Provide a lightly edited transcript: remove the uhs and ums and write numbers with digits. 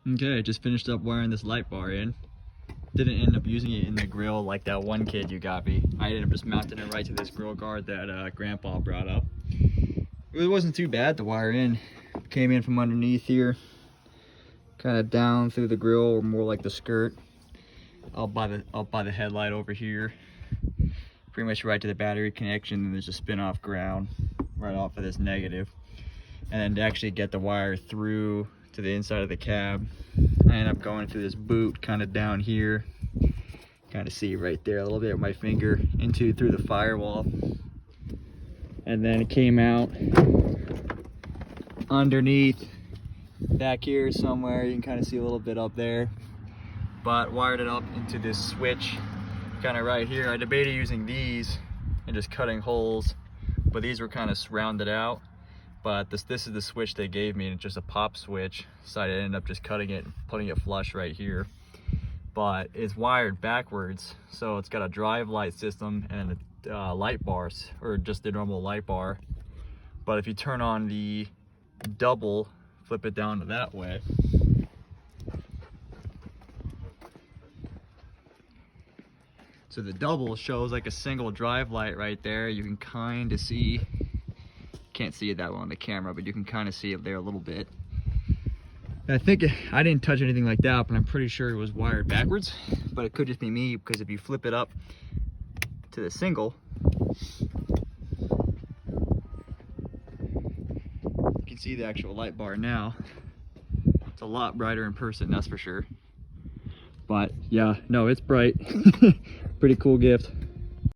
Okay, I just finished up wiring this light bar in. Didn't end up using it in the grill like that one kid you got me. I ended up just mounting it right to this grill guard that Grandpa brought up. It wasn't too bad to wire in. Came in from underneath here, kind of down through the grill, or more like the skirt, up by the headlight over here. Pretty much right to the battery connection, and there's a spin-off ground right off of this negative. And then to actually get the wire through to the inside of the cab, I end up going through this boot kind of down here. Kind of see right there a little bit with my finger through the firewall. And then it came out underneath back here somewhere. You can kind of see a little bit up there. But wired it up into this switch kind of right here. I debated using these and just cutting holes, but these were kind of rounded out. But this is the switch they gave me, and it's just a pop switch, so I ended up just cutting it and putting it flush right here. But it's wired backwards, so it's got a drive light system and light bars, or just the normal light bar. But if you turn on the double, flip it down to that way, so the double shows like a single drive light right there. You can kind of see, can't see it that well on the camera, but you can kind of see it there a little bit. I think I didn't touch anything like that, but I'm pretty sure it was wired backwards. But it could just be me, because if you flip it up to the single, you can see the actual light bar now. It's a lot brighter in person, that's for sure. But yeah, no, it's bright. Pretty cool gift.